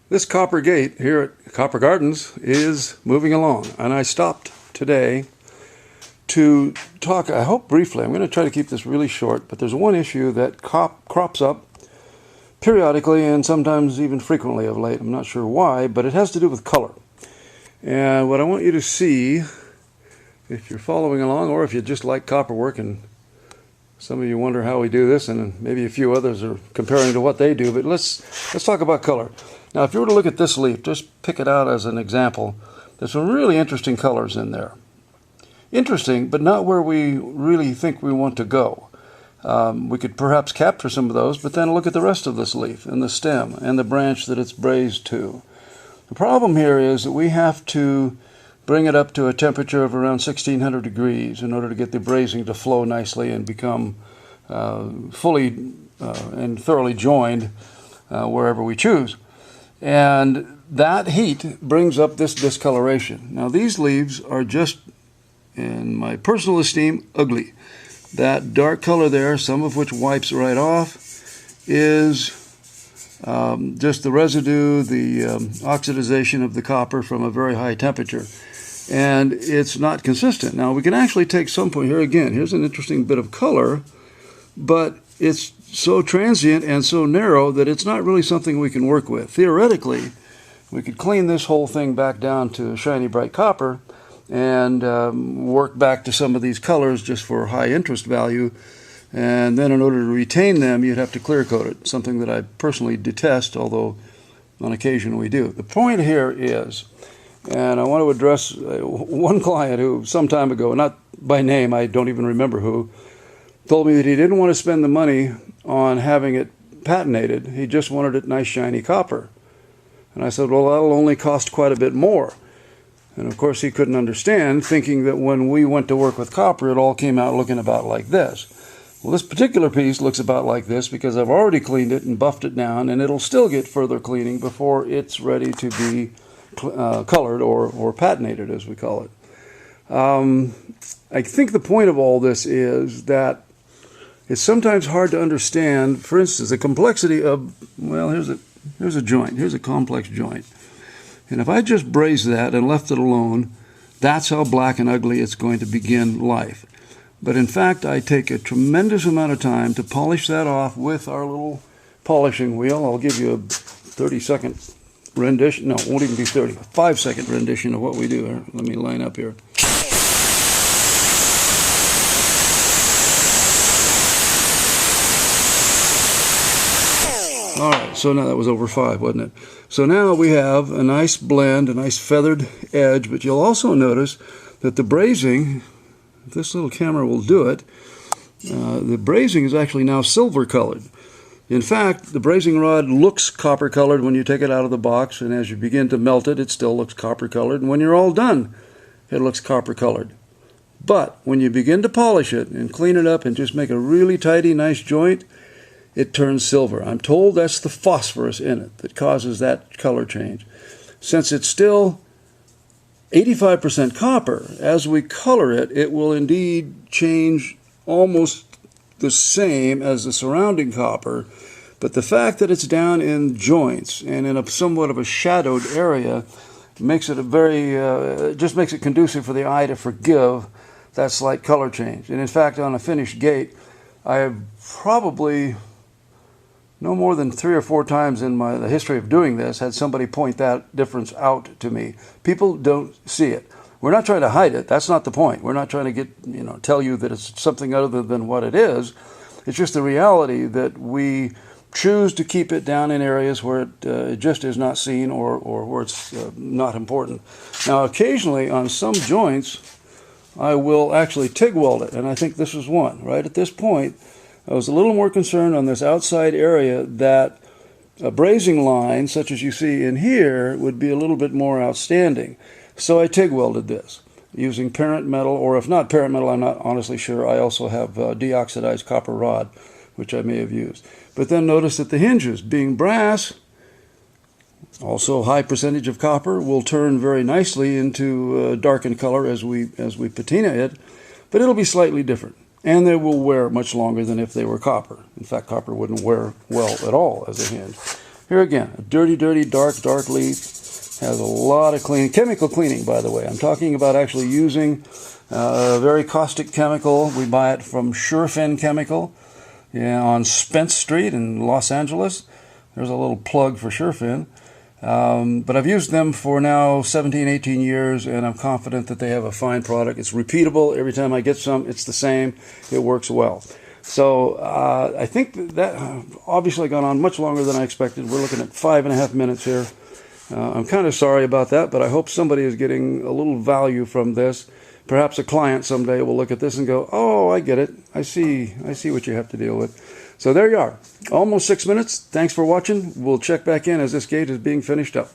This copper gate here at Copper Gardens is moving along, and I stopped today to talk, I hope briefly. I'm going to try to keep this really short, but there's one issue that crops up periodically and sometimes even frequently of late. I'm not sure why, but it has to do with color. And what I want you to see, if you're following along or if you just like copper work, and some of you wonder how we do this, and maybe a few others are comparing to what they do, but let's talk about color. Now, if you were to look at this leaf, just pick it out as an example, there's some really interesting colors in there. Interesting, but not where we really think we want to go. We could perhaps capture some of those, but then look at the rest of this leaf and the stem and the branch that it's brazed to. The problem here is that we have to bring it up to a temperature of around 1600 degrees in order to get the brazing to flow nicely and become fully and thoroughly joined wherever we choose. And that heat brings up this discoloration. Now, these leaves are just, in my personal esteem, ugly. That dark color there, some of which wipes right off, is just the residue, the oxidization of the copper from a very high temperature. And it's not consistent. Now, we can actually take some point here. Again, here's an interesting bit of color, but it's so transient and so narrow that it's not really something we can work with. Theoretically, we could clean this whole thing back down to shiny bright copper and work back to some of these colors just for high interest value, and then in order to retain them you'd have to clear coat it, something that I personally detest, although on occasion we do. The point here is, and I want to address one client who some time ago, not by name, I don't even remember who, told me that he didn't want to spend the money on having it patinated. He just wanted it nice shiny copper. And I said, well, that'll only cost quite a bit more. And of course he couldn't understand, thinking that when we went to work with copper it all came out looking about like this. Well, this particular piece looks about like this because I've already cleaned it and buffed it down, and it'll still get further cleaning before it's ready to be colored or patinated, as we call it. I think the point of all this is that it's sometimes hard to understand, for instance, the complexity of, well, here's a joint. Here's a complex joint. And if I just brazed that and left it alone, that's how black and ugly it's going to begin life. But in fact, I take a tremendous amount of time to polish that off with our little polishing wheel. I'll give you a 30-second rendition. No, it won't even be 30. A 5-second rendition of what we do. Let me line up here. All right, so now that was over 5, wasn't it? So now we have a nice blend, a nice feathered edge, but you'll also notice that the brazing, if this little camera will do it, the brazing is actually now silver colored. In fact, the brazing rod looks copper colored when you take it out of the box, and as you begin to melt it, it still looks copper colored, and when you're all done, it looks copper colored. But when you begin to polish it and clean it up and just make a really tidy, nice joint, it turns silver. I'm told that's the phosphorus in it that causes that color change. Since it's still 85% copper, as we color it, it will indeed change almost the same as the surrounding copper, but the fact that it's down in joints and in a somewhat of a shadowed area makes it a very, just makes it conducive for the eye to forgive that slight color change. And in fact, on a finished gate, I have probably no more than 3 or 4 times in the history of doing this had somebody point that difference out to me. People don't see it. We're not trying to hide it. That's not the point. We're not trying to tell you that it's something other than what it is. It's just the reality that we choose to keep it down in areas where it just is not seen or where it's not important. Now, occasionally on some joints, I will actually TIG weld it, and I think this is one. Right at this point, I was a little more concerned on this outside area that a brazing line, such as you see in here, would be a little bit more outstanding. So I TIG welded this using parent metal, or if not parent metal, I'm not honestly sure. I also have deoxidized copper rod, which I may have used. But then notice that the hinges, being brass, also high percentage of copper, will turn very nicely into darkened color as we patina it, but it'll be slightly different. And they will wear much longer than if they were copper. In fact, copper wouldn't wear well at all as a hinge. Here again, a dirty, dirty, dark, dark leaf. Has a lot of cleaning, chemical cleaning, by the way. I'm talking about actually using a very caustic chemical. We buy it from Surefin Chemical, yeah, on Spence Street in Los Angeles. There's a little plug for Surefin. But I've used them for now 17, 18 years, and I'm confident that they have a fine product. It's repeatable. Every time I get some, it's the same. It works well. So I think that obviously gone on much longer than I expected. We're looking at 5.5 minutes here. I'm kind of sorry about that, but I hope somebody is getting a little value from this. Perhaps a client someday will look at this and go, oh, I get it. I see what you have to deal with. So there you are. Almost 6 minutes. Thanks for watching. We'll check back in as this gate is being finished up.